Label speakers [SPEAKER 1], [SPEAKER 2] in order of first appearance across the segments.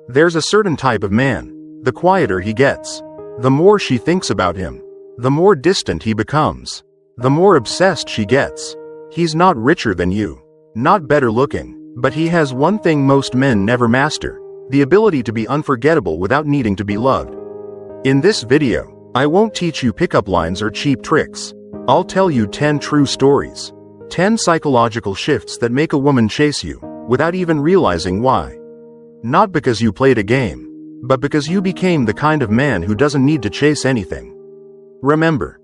[SPEAKER 1] There's a certain type of man. The quieter he gets, the more she thinks about him, the more distant he becomes, the more obsessed she gets. He's not richer than you, not better looking, but he has one thing most men never master: the ability to be unforgettable without needing to be loved. In this video, I won't teach you pickup lines or cheap tricks. I'll tell you 10 true stories. 10 psychological shifts that make a woman chase you, without even realizing why. Not because you played a game, but because you became the kind of man who doesn't need to chase anything. Remember,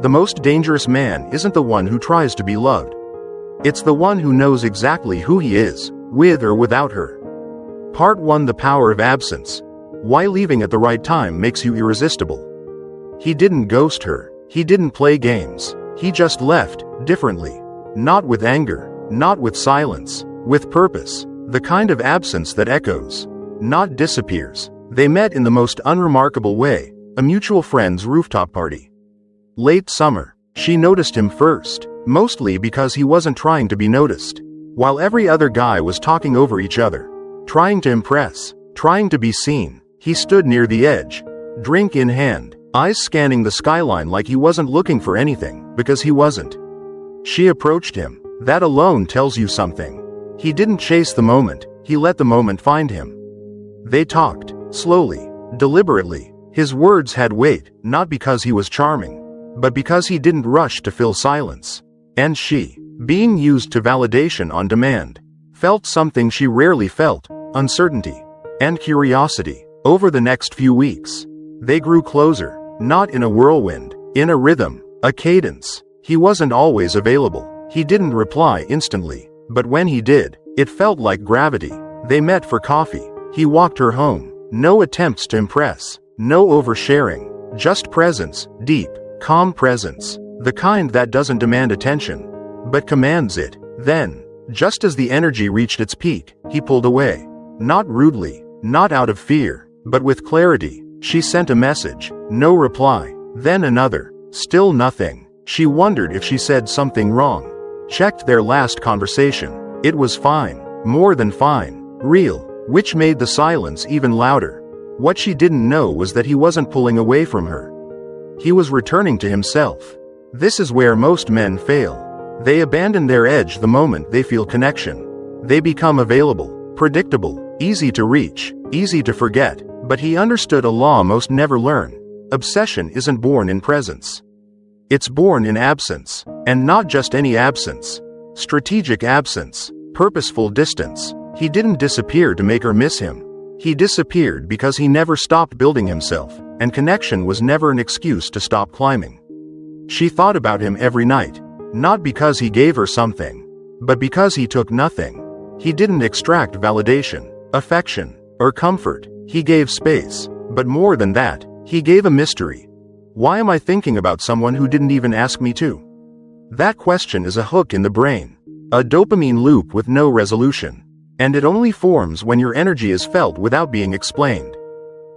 [SPEAKER 1] the most dangerous man isn't the one who tries to be loved. It's the one who knows exactly who he is, with or without her. Part 1: The Power of Absence. Why leaving at the right time makes you irresistible. He didn't ghost her. He didn't play games. He just left, differently. Not with anger, not with silence, with purpose. The kind of absence that echoes, not disappears. They met in the most unremarkable way, a mutual friend's rooftop party. Late summer. She noticed him first, mostly because he wasn't trying to be noticed. While every other guy was talking over each other, trying to impress, trying to be seen, he stood near the edge, drink in hand, eyes scanning the skyline like he wasn't looking for anything, because he wasn't. She approached him. That alone tells you something. He didn't chase the moment, he let the moment find him. They talked, slowly, deliberately. His words had weight, not because he was charming, but because he didn't rush to fill silence. And she, being used to validation on demand, felt something she rarely felt: uncertainty and curiosity. Over the next few weeks, they grew closer. Not in a whirlwind, in a rhythm, a cadence. He wasn't always available. He didn't reply instantly, but when he did, it felt like gravity. They met for coffee. He walked her home. No attempts to impress, no oversharing, just presence, deep, calm presence. The kind that doesn't demand attention, but commands it. Then, just as the energy reached its peak, he pulled away. Not rudely, not out of fear, but with clarity. She sent a message. No reply. Then another. Still nothing. She wondered if she said something wrong. Checked their last conversation. It was fine. More than fine. Real. Which made the silence even louder. What she didn't know was that he wasn't pulling away from her. He was returning to himself. This is where most men fail. They abandon their edge the moment they feel connection. They become available, predictable, easy to reach, easy to forget. But he understood a law most never learn. Obsession isn't born in presence. It's born in absence. And not just any absence. Strategic absence. Purposeful distance. He didn't disappear to make her miss him. He disappeared because he never stopped building himself, and connection was never an excuse to stop climbing. She thought about him every night. Not because he gave her something, but because he took nothing. He didn't extract validation, affection, or comfort. He gave space, but more than that, he gave a mystery. Why am I thinking about someone who didn't even ask me to? That question is a hook in the brain, a dopamine loop with no resolution, and it only forms when your energy is felt without being explained.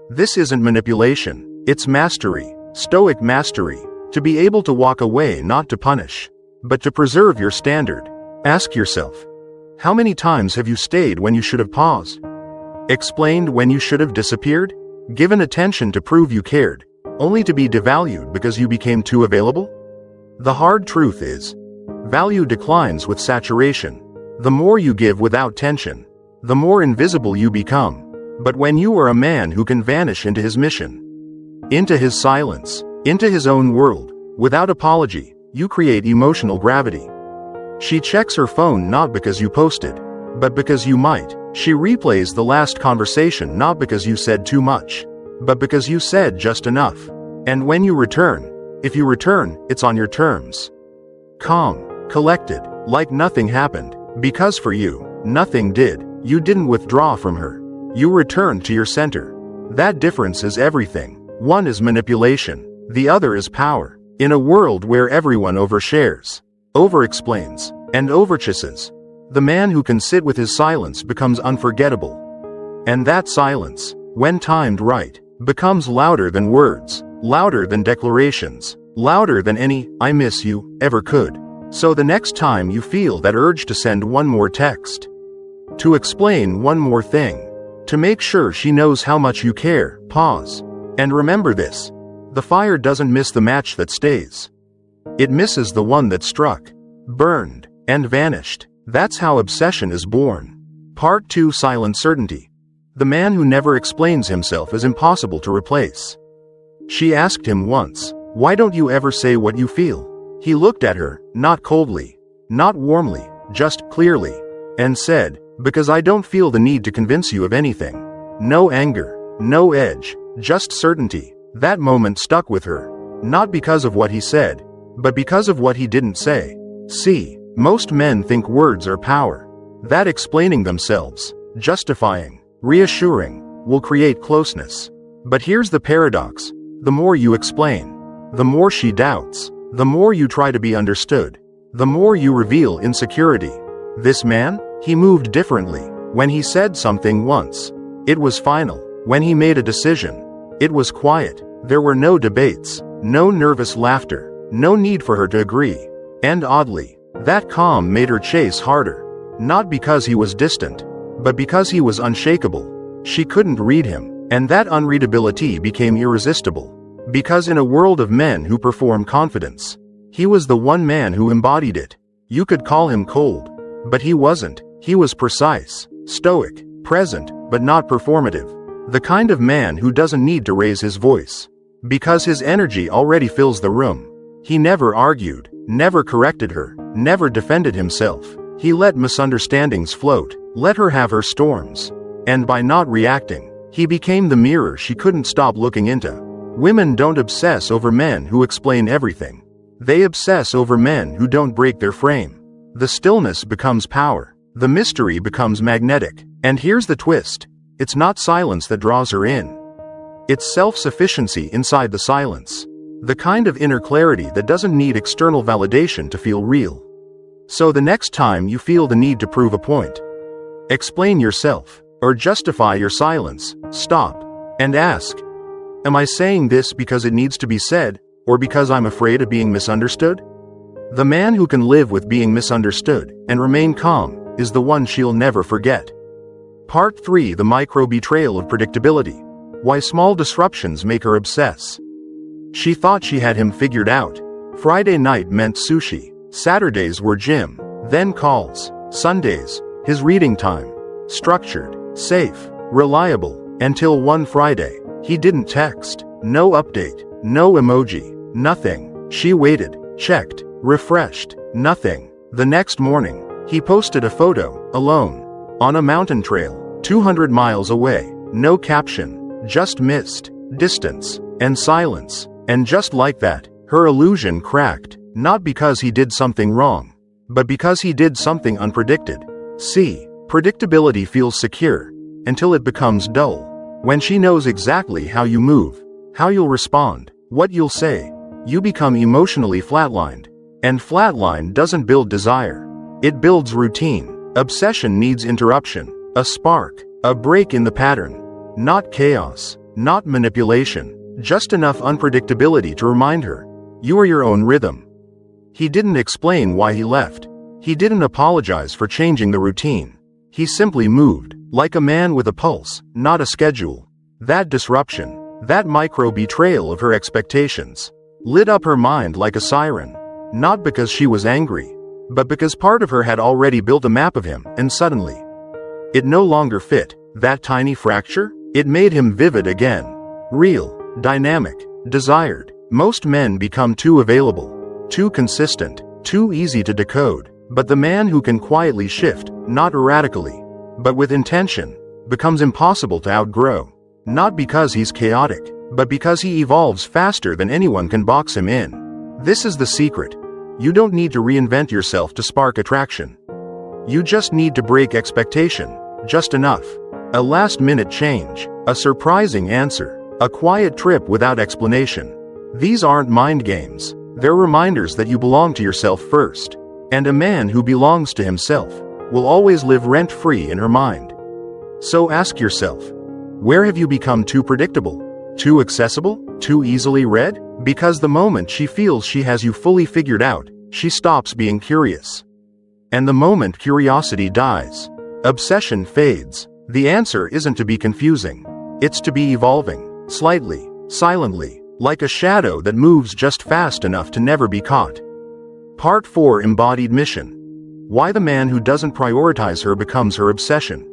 [SPEAKER 1] This isn't manipulation, it's mastery, Stoic mastery, to be able to walk away not to punish, but to preserve your standard. Ask yourself, how many times have you stayed when you should have paused? Explained when you should have disappeared? Given attention to prove you cared, only to be devalued because you became too available? The hard truth is, value declines with saturation. The more you give without tension, the more invisible you become. But when you are a man who can vanish into his mission, into his silence, into his own world, without apology, you create emotional gravity. She checks her phone not because you posted, but because you might. She replays the last conversation not because you said too much, but because you said just enough. And when you return, if you return, it's on your terms. Calm, collected, like nothing happened, because for you, nothing did. You didn't withdraw from her. You returned to your center. That difference is everything. One is manipulation, the other is power. In a world where everyone overshares, overexplains, and overchases, the man who can sit with his silence becomes unforgettable. And that silence, when timed right, becomes louder than words, louder than declarations, louder than any "I miss you" ever could. So the next time you feel that urge to send one more text, to explain one more thing, To make sure she knows how much you care, pause. And remember this. The fire doesn't miss the match that stays. It misses the one that struck, burned, and vanished. That's how obsession is born. Part 2: Silent Certainty. The man who never explains himself is impossible to replace. She asked him once, "Why don't you ever say what you feel?" He looked at her, not coldly, not warmly, just clearly, and said, "Because I don't feel the need to convince you of anything. No anger, no edge, just certainty." That moment stuck with her, not because of what he said, but because of what he didn't say. See, most men think words are power. That explaining themselves, justifying, reassuring, will create closeness. But here's the paradox. The more you explain, the more she doubts. The more you try to be understood, the more you reveal insecurity. This man, he moved differently. When he said something once, it was final. When he made a decision, it was quiet. There were no debates, no nervous laughter, no need for her to agree. And oddly, that calm made her chase harder. Not because he was distant, but because he was unshakable. She couldn't read him, and that unreadability became irresistible. Because in a world of men who perform confidence, he was the one man who embodied it. You could call him cold, but he wasn't. He was precise, stoic, present, but not performative. The kind of man who doesn't need to raise his voice, because his energy already fills the room. He never argued, never corrected her, never defended himself. He let misunderstandings float, let her have her storms. And by not reacting, he became the mirror she couldn't stop looking into. Women don't obsess over men who explain everything. They obsess over men who don't break their frame. The stillness becomes power. The mystery becomes magnetic. And here's the twist. It's not silence that draws her in. It's self-sufficiency inside the silence. The kind of inner clarity that doesn't need external validation to feel real. So the next time you feel the need to prove a point, explain yourself, or justify your silence, stop and ask, am I saying this because it needs to be said, or because I'm afraid of being misunderstood? The man who can live with being misunderstood and remain calm is the one she'll never forget. Part 3: The Micro-Betrayal of Predictability. Why small disruptions make her obsess. She thought she had him figured out. Friday night meant sushi. Saturdays were gym, then calls. Sundays, his reading time. Structured, safe, reliable, until one Friday. He didn't text, no update, no emoji, nothing. She waited, checked, refreshed, nothing. The next morning, he posted a photo, alone, on a mountain trail, 200 miles away. No caption, just mist, distance, and silence. And just like that, her illusion cracked, not because he did something wrong, but because he did something unpredicted. See, predictability feels secure, until it becomes dull. When she knows exactly how you move, how you'll respond, what you'll say, you become emotionally flatlined. And flatline doesn't build desire. It builds routine. Obsession needs interruption, a spark, a break in the pattern. Not chaos, not manipulation, just enough unpredictability to remind her, you are your own rhythm. He didn't explain why he left. He didn't apologize for changing the routine. He simply moved, like a man with a pulse, not a schedule. That disruption, that micro-betrayal of her expectations, lit up her mind like a siren. Not because she was angry, but because part of her had already built a map of him, and suddenly, it no longer fit. That tiny fracture, it made him vivid again. Real, dynamic, desired. Most men become too available, too consistent, too easy to decode. But the man who can quietly shift, not erratically, but with intention, becomes impossible to outgrow. Not because he's chaotic, but because he evolves faster than anyone can box him in. This is the secret. You don't need to reinvent yourself to spark attraction. You just need to break expectation, just enough. A last-minute change, a surprising answer, a quiet trip without explanation. These aren't mind games. They're reminders that you belong to yourself first. And a man who belongs to himself will always live rent-free in her mind. So ask yourself, where have you become too predictable? Too accessible? Too easily read? Because the moment she feels she has you fully figured out, she stops being curious. And the moment curiosity dies, obsession fades. The answer isn't to be confusing. It's to be evolving, slightly, silently, like a shadow that moves just fast enough to never be caught. Part 4: Embodied Mission. Why the man who doesn't prioritize her becomes her obsession.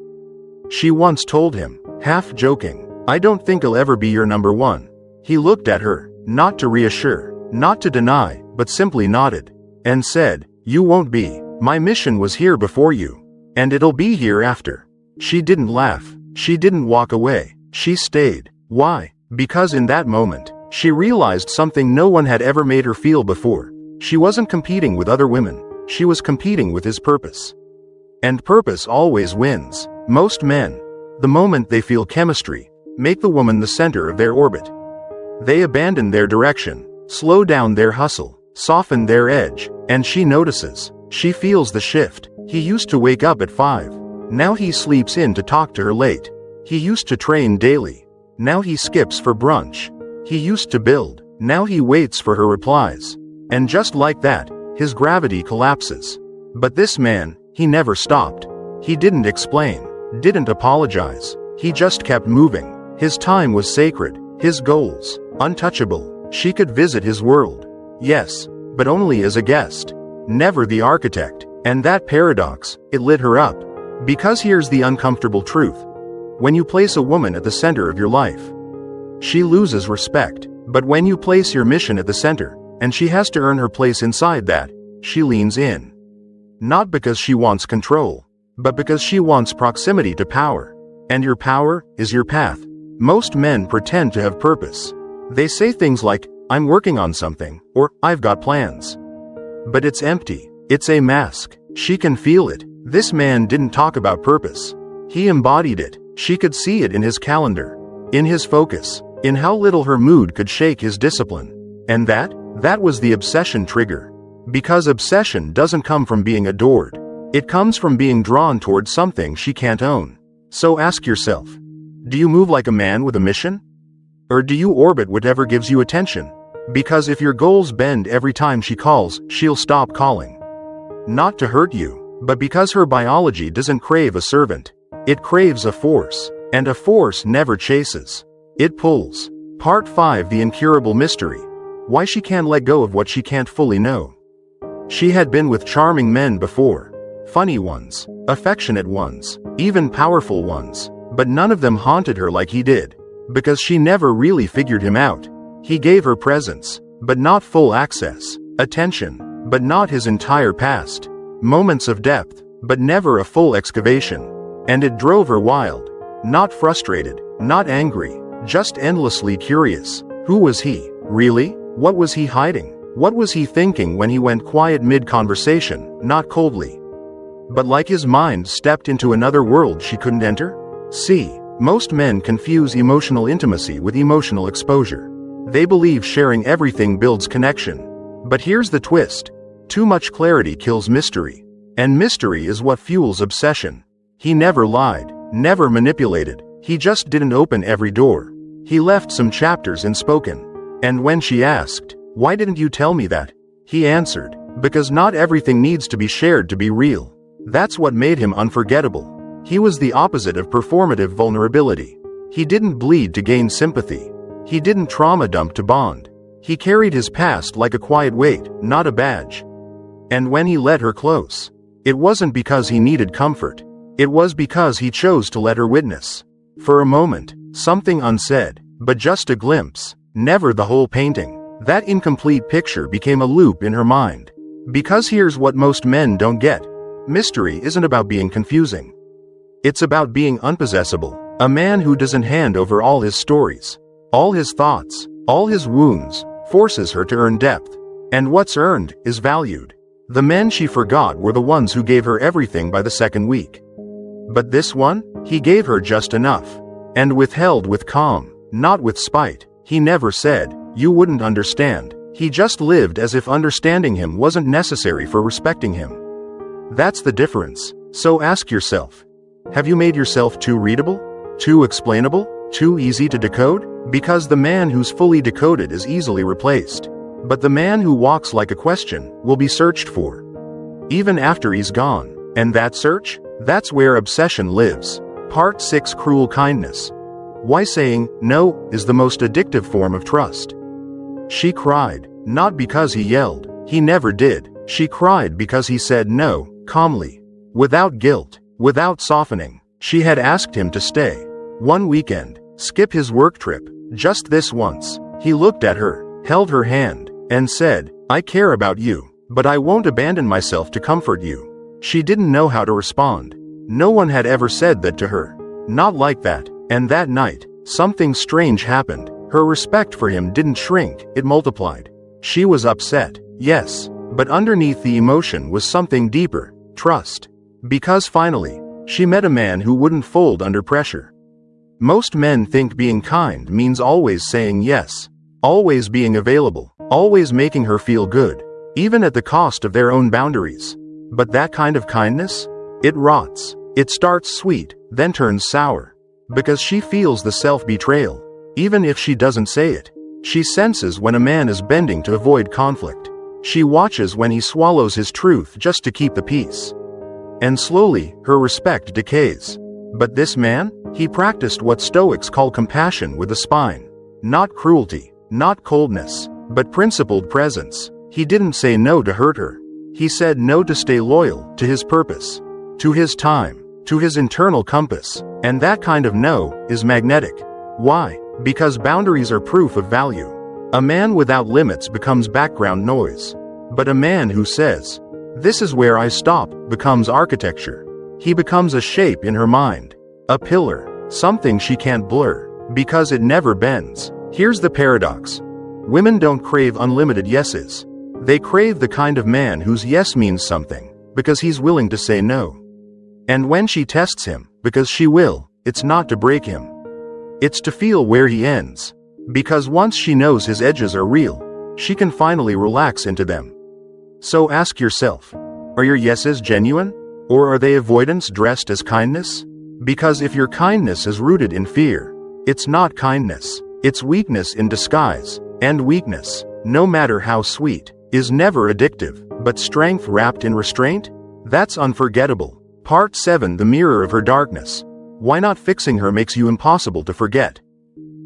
[SPEAKER 1] She once told him, half joking, "I don't think I'll ever be your number one." He looked at her, not to reassure, not to deny, but simply nodded, and said, "You won't be. My mission was here before you. And it'll be here after." She didn't laugh. She didn't walk away. She stayed. Why? Because in that moment, she realized something no one had ever made her feel before. She wasn't competing with other women. She was competing with his purpose. And purpose always wins. Most men, the moment they feel chemistry, make the woman the center of their orbit. They abandon their direction, slow down their hustle, soften their edge, and she notices. She feels the shift. He used to wake up at 5. Now he sleeps in to talk to her late. He used to train daily. Now he skips for brunch. He used to build. Now he waits for her replies. And just like that, his gravity collapses. But this man, he never stopped. He didn't explain, didn't apologize. He just kept moving. His time was sacred, his goals, untouchable. She could visit his world. Yes, but only as a guest. Never the architect. And that paradox, it lit her up. Because here's the uncomfortable truth. When you place a woman at the center of your life, she loses respect. But when you place your mission at the center, and she has to earn her place inside that, she leans in. Not because she wants control, but because she wants proximity to power. And your power is your path. Most men pretend to have purpose. They say things like, "I'm working on something," or "I've got plans." But it's empty. It's a mask. She can feel it. This man didn't talk about purpose. He embodied it. She could see it in his calendar, in his focus, in how little her mood could shake his discipline. And that was the obsession trigger. Because obsession doesn't come from being adored. It comes from being drawn toward something she can't own. So ask yourself, do you move like a man with a mission? Or do you orbit whatever gives you attention? Because if your goals bend every time she calls, she'll stop calling. Not to hurt you, but because her biology doesn't crave a servant. It craves a force, and a force never chases. It pulls. Part 5: The Incurable Mystery. Why she can't let go of what she can't fully know. She had been with charming men before. Funny ones, affectionate ones, even powerful ones, but none of them haunted her like he did. Because she never really figured him out. He gave her presence, but not full access, attention, but not his entire past, moments of depth, but never a full excavation. And it drove her wild. Not frustrated, not angry, just endlessly curious. Who was he, really? What was he hiding? What was he thinking when he went quiet mid-conversation, not coldly, but like his mind stepped into another world she couldn't enter? See, most men confuse emotional intimacy with emotional exposure. They believe sharing everything builds connection. But here's the twist. Too much clarity kills mystery. And mystery is what fuels obsession. He never lied, never manipulated. He just didn't open every door. He left some chapters unspoken. And when she asked, "Why didn't you tell me that?" he answered, "Because not everything needs to be shared to be real." That's what made him unforgettable. He was the opposite of performative vulnerability. He didn't bleed to gain sympathy. He didn't trauma dump to bond. He carried his past like a quiet weight, not a badge. And when he let her close, it wasn't because he needed comfort. It was because he chose to let her witness. For a moment, something unsaid, but just a glimpse, never the whole painting. That incomplete picture became a loop in her mind. Because here's what most men don't get. Mystery isn't about being confusing. It's about being unpossessable. A man who doesn't hand over all his stories, all his thoughts, all his wounds, forces her to earn depth. And what's earned is valued. The men she forgot were the ones who gave her everything by the second week. But this one, he gave her just enough. And withheld with calm, not with spite. He never said, "You wouldn't understand." He just lived as if understanding him wasn't necessary for respecting him. That's the difference. So ask yourself, have you made yourself too readable? Too explainable? Too easy to decode? Because the man who's fully decoded is easily replaced. But the man who walks like a question will be searched for, even after he's gone. And that search? That's where obsession lives. Part 6. Cruel kindness. Why saying no is the most addictive form of trust. She cried, not because he yelled. He never did. She cried because he said no, calmly. Without guilt, without softening. She had asked him to stay. One weekend, skip his work trip, just this once. He looked at her, held her hand, and said, I care about you, but I won't abandon myself to comfort you. She didn't know how to respond. No one had ever said that to her. Not like that. And that night, something strange happened. Her respect for him didn't shrink, it multiplied. She was upset, yes, but underneath the emotion was something deeper, trust. Because finally, she met a man who wouldn't fold under pressure. Most men think being kind means always saying yes, always being available, always making her feel good, even at the cost of their own boundaries. But that kind of kindness? It rots. It starts sweet, then turns sour. Because she feels the self-betrayal, even if she doesn't say it. She senses when a man is bending to avoid conflict. She watches when he swallows his truth just to keep the peace. And slowly, her respect decays. But this man? He practiced what Stoics call compassion with a spine. Not cruelty, not coldness, but principled presence. He didn't say no to hurt her. He said no to stay loyal to his purpose, to his time, to his internal compass. And that kind of no is magnetic. Why? Because boundaries are proof of value. A man without limits becomes background noise. But a man who says, this is where I stop, becomes architecture. He becomes a shape in her mind. A pillar, something she can't blur, because it never bends. Here's the paradox. Women don't crave unlimited yeses. They crave the kind of man whose yes means something, because he's willing to say no. And when she tests him, because she will, it's not to break him. It's to feel where he ends. Because once she knows his edges are real, she can finally relax into them. So ask yourself, are your yeses genuine? Or are they avoidance dressed as kindness? Because if your kindness is rooted in fear, it's not kindness, it's weakness in disguise. And weakness, no matter how sweet, is never addictive, but strength wrapped in restraint? That's unforgettable. Part 7. The mirror of her darkness. Why not fixing her makes you impossible to forget.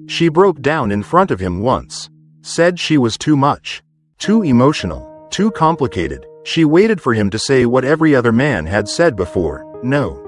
[SPEAKER 1] She broke down in front of him once. Said she was too much. Too emotional. Too complicated. She waited for him to say what every other man had said before. No.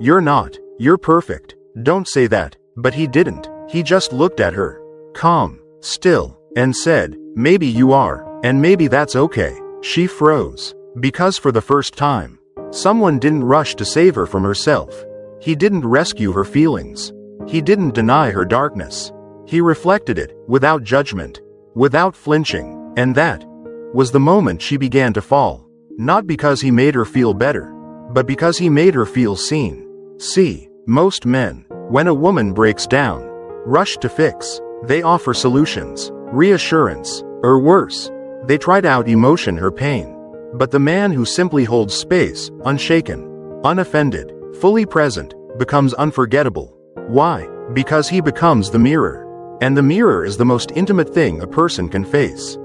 [SPEAKER 1] You're not. You're perfect. Don't say that. But he didn't. He just looked at her. Calm. Still. And said, maybe you are. And maybe that's okay. She froze. Because for the first time, someone didn't rush to save her from herself. He didn't rescue her feelings. He didn't deny her darkness. He reflected it, without judgment, without flinching. And that was the moment she began to fall. Not because he made her feel better, but because he made her feel seen. See, most men, when a woman breaks down, rush to fix. They offer solutions, reassurance, or worse, they try to out-emotion her pain. But the man who simply holds space, unshaken, unoffended, fully present, becomes unforgettable. Why? Because he becomes the mirror. And the mirror is the most intimate thing a person can face.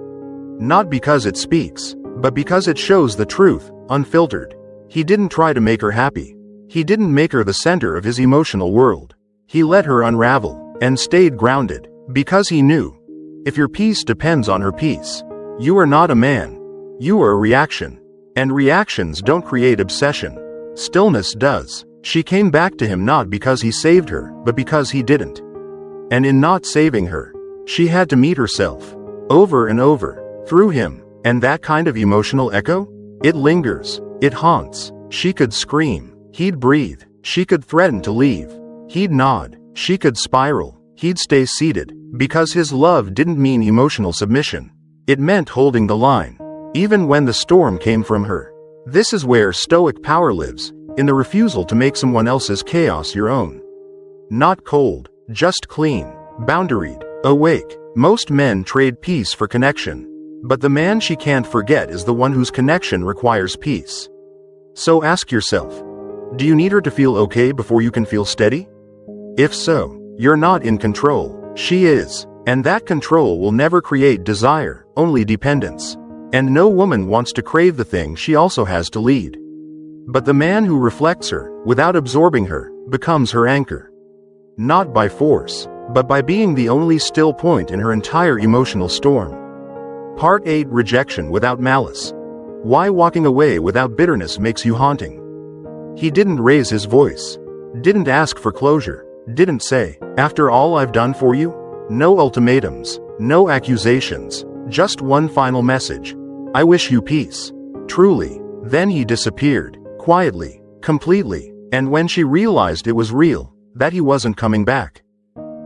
[SPEAKER 1] Not because it speaks, but because it shows the truth, unfiltered. He didn't try to make her happy. He didn't make her the center of his emotional world. He let her unravel, and stayed grounded, because he knew, if your peace depends on her peace, you are not a man. You are a reaction. And reactions don't create obsession. Stillness does. She came back to him not because he saved her, but because he didn't. And in not saving her, she had to meet herself, over and over, through him. And that kind of emotional echo? It lingers. It haunts. She could scream. He'd breathe. She could threaten to leave. He'd nod. She could spiral. He'd stay seated. Because his love didn't mean emotional submission. It meant holding the line, even when the storm came from her. This is where Stoic power lives, in the refusal to make someone else's chaos your own. Not cold, just clean, boundaried, awake. Most men trade peace for connection. But the man she can't forget is the one whose connection requires peace. So ask yourself, do you need her to feel okay before you can feel steady? If so, you're not in control. She is. And that control will never create desire, only dependence. And no woman wants to crave the thing she also has to lead. But the man who reflects her, without absorbing her, becomes her anchor. Not by force, but by being the only still point in her entire emotional storm. Part 8. Rejection without malice. Why walking away without bitterness makes you haunting. He didn't raise his voice. Didn't ask for closure. Didn't say, "After all I've done for you?" No ultimatums. No accusations. Just one final message. "I wish you peace." Truly. Then he disappeared. Quietly. Completely. And when she realized it was real, that he wasn't coming back,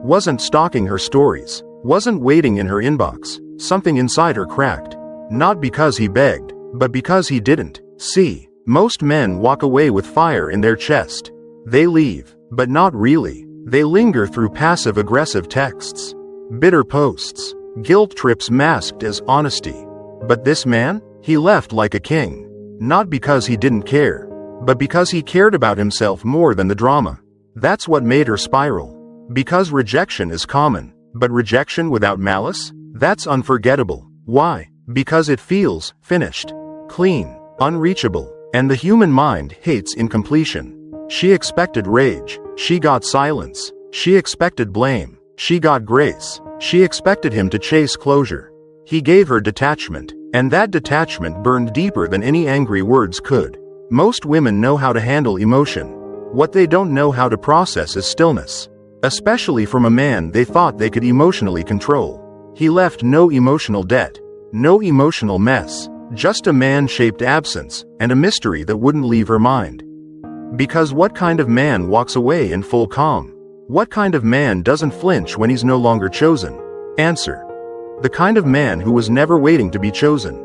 [SPEAKER 1] wasn't stalking her stories, wasn't waiting in her inbox, something inside her cracked. Not because he begged, but because he didn't. See, most men walk away with fire in their chest. They leave, but not really. They linger through passive-aggressive texts, bitter posts, guilt trips masked as honesty. But this man? He left like a king. Not because he didn't care, but because he cared about himself more than the drama. That's what made her spiral. Because rejection is common, but rejection without malice? That's unforgettable. Why? Because it feels finished, clean, unreachable, and the human mind hates incompletion. She expected rage. She got silence. She expected blame. She got grace. She expected him to chase closure. He gave her detachment, and that detachment burned deeper than any angry words could. Most women know how to handle emotion. What they don't know how to process is stillness. Especially from a man they thought they could emotionally control. He left no emotional debt, no emotional mess, just a man-shaped absence, and a mystery that wouldn't leave her mind. Because what kind of man walks away in full calm? What kind of man doesn't flinch when he's no longer chosen? Answer: the kind of man who was never waiting to be chosen.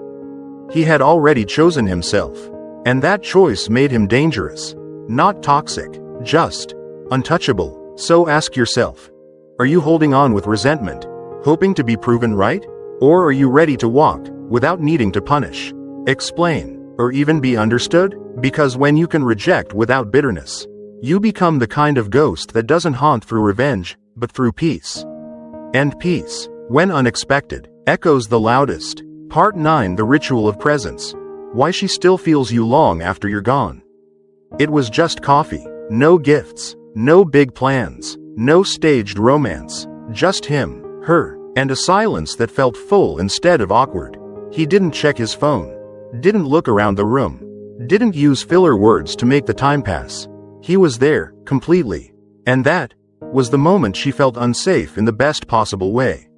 [SPEAKER 1] He had already chosen himself. And that choice made him dangerous. Not toxic, just untouchable. So ask yourself, are you holding on with resentment, hoping to be proven right? Or are you ready to walk, without needing to punish, explain, or even be understood? Because when you can reject without bitterness, you become the kind of ghost that doesn't haunt through revenge, but through peace. And peace, when unexpected, echoes the loudest. Part 9. The Ritual of Presence. Why she still feels you long after you're gone. It was just coffee, no gifts, no big plans, no staged romance, just him, her, and a silence that felt full instead of awkward. He didn't check his phone, didn't look around the room, didn't use filler words to make the time pass. He was there, completely. And that was the moment she felt unsafe in the best possible way.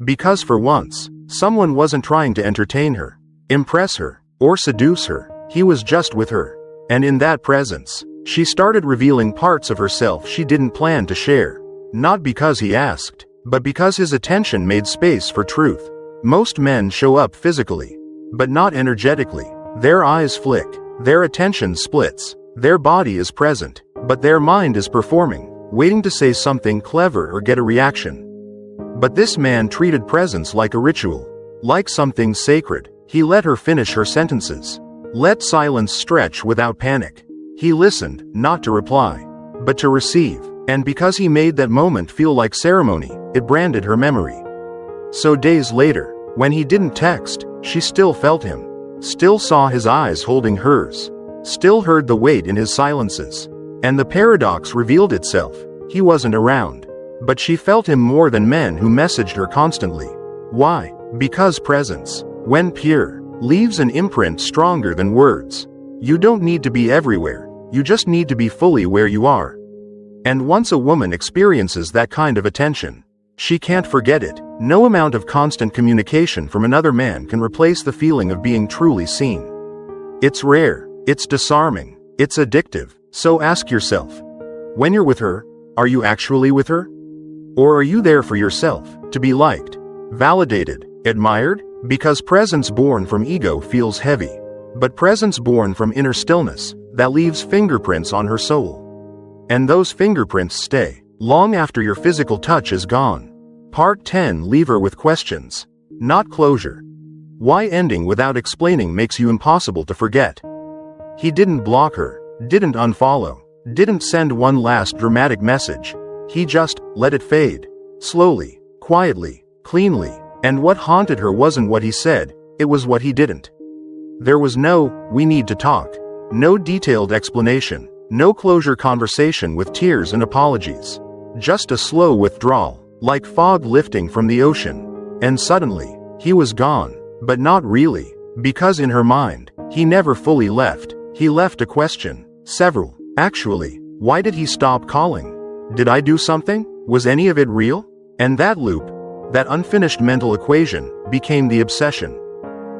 [SPEAKER 1] Because for once, someone wasn't trying to entertain her, impress her, or seduce her. He was just with her. And in that presence, she started revealing parts of herself she didn't plan to share. Not because he asked, but because his attention made space for truth. Most men show up physically, but not energetically. Their eyes flick, their attention splits, their body is present, but their mind is performing, waiting to say something clever or get a reaction. But this man treated presence like a ritual, like something sacred. He let her finish her sentences. Let silence stretch without panic. He listened, not to reply, but to receive. And because he made that moment feel like ceremony, it branded her memory. So days later, when he didn't text, she still felt him. Still saw his eyes holding hers. Still heard the weight in his silences. And the paradox revealed itself. He wasn't around. But she felt him more than men who messaged her constantly. Why? Because presence, when pure, leaves an imprint stronger than words. You don't need to be everywhere, you just need to be fully where you are. And once a woman experiences that kind of attention, she can't forget it. No amount of constant communication from another man can replace the feeling of being truly seen. It's rare, it's disarming, it's addictive. So ask yourself, when you're with her, are you actually with her? Or are you there for yourself, to be liked, validated, admired? Because presence born from ego feels heavy, but presence born from inner stillness, that leaves fingerprints on her soul. And those fingerprints stay, long after your physical touch is gone. Part 10. Leave her with questions, not closure. Why ending without explaining makes you impossible to forget. He didn't block her, didn't unfollow, didn't send one last dramatic message. He just let it fade, slowly, quietly, cleanly. And what haunted her wasn't what he said, it was what he didn't. There was no, "we need to talk," no detailed explanation, No closure conversation with tears and apologies. Just a slow withdrawal, like fog lifting from the ocean. And suddenly, he was gone. But not really, because in her mind, he never fully left. He left a question. Several. Actually, why did he stop calling? Did I do something? Was any of it real? And that loop, that unfinished mental equation, became the obsession.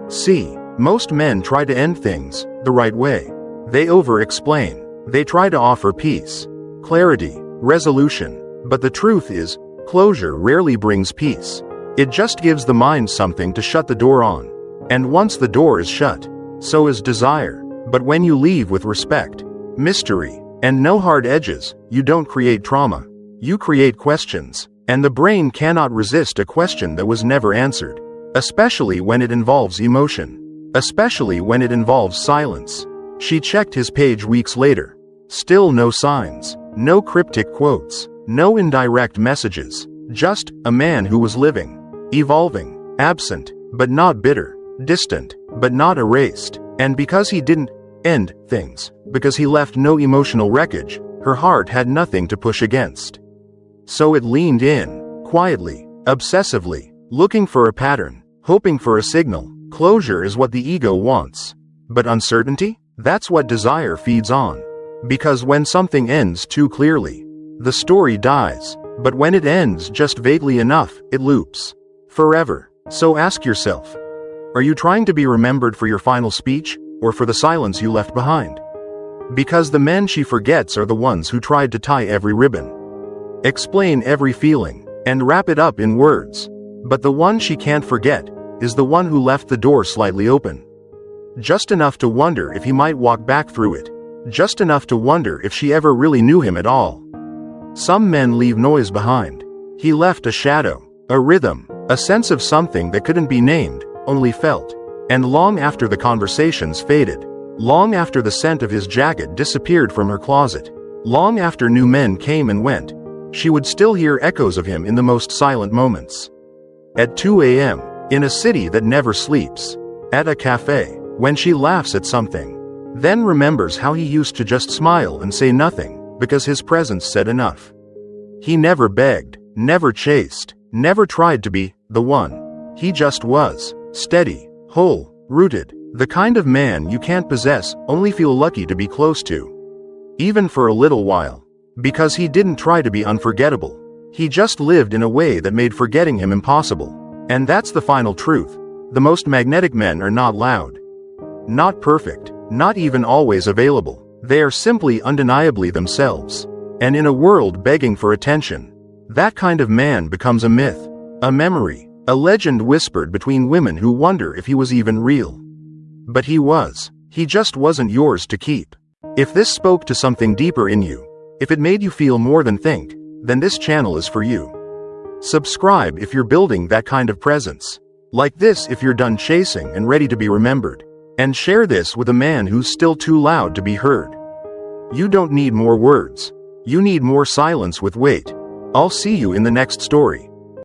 [SPEAKER 1] See, most men try to end things the right way. They over-explain. They try to offer peace, clarity, resolution. But the truth is, closure rarely brings peace. It just gives the mind something to shut the door on. And once the door is shut, so is desire. But when you leave with respect, mystery, and no hard edges, you don't create trauma. You create questions. And the brain cannot resist a question that was never answered. Especially when it involves emotion. Especially when it involves silence. She checked his page weeks later. Still no signs. No cryptic quotes. No indirect messages. Just a man who was living. Evolving. Absent, but not bitter. Distant, but not erased. And because he didn't end things, because he left no emotional wreckage, her heart had nothing to push against. So it leaned in, quietly, obsessively, looking for a pattern, hoping for a signal. Closure is what the ego wants. But uncertainty? That's what desire feeds on. Because when something ends too clearly, the story dies. But when it ends just vaguely enough, it loops. Forever. So ask yourself, are you trying to be remembered for your final speech, or for the silence you left behind? Because the men she forgets are the ones who tried to tie every ribbon, explain every feeling, and wrap it up in words. But the one she can't forget is the one who left the door slightly open. Just enough to wonder if he might walk back through it. Just enough to wonder if she ever really knew him at all. Some men leave noise behind. He left a shadow, a rhythm, a sense of something that couldn't be named, only felt. And long after the conversations faded, long after the scent of his jacket disappeared from her closet, long after new men came and went, she would still hear echoes of him in the most silent moments. At 2 a.m., in a city that never sleeps. At a cafe, when she laughs at something. Then remembers how he used to just smile and say nothing, because his presence said enough. He never begged, never chased, never tried to be the one. He just was. Steady, whole, rooted. The kind of man you can't possess, only feel lucky to be close to. Even for a little while. Because he didn't try to be unforgettable. He just lived in a way that made forgetting him impossible. And that's the final truth. The most magnetic men are not loud. Not perfect. Not even always available. They are simply undeniably themselves. And in a world begging for attention, that kind of man becomes a myth. A memory. A legend whispered between women who wonder if he was even real. But he was. He just wasn't yours to keep. If this spoke to something deeper in you, if it made you feel more than think, then this channel is for you. Subscribe if you're building that kind of presence. Like this if you're done chasing and ready to be remembered. And share this with a man who's still too loud to be heard. You don't need more words. You need more silence with weight. I'll see you in the next story.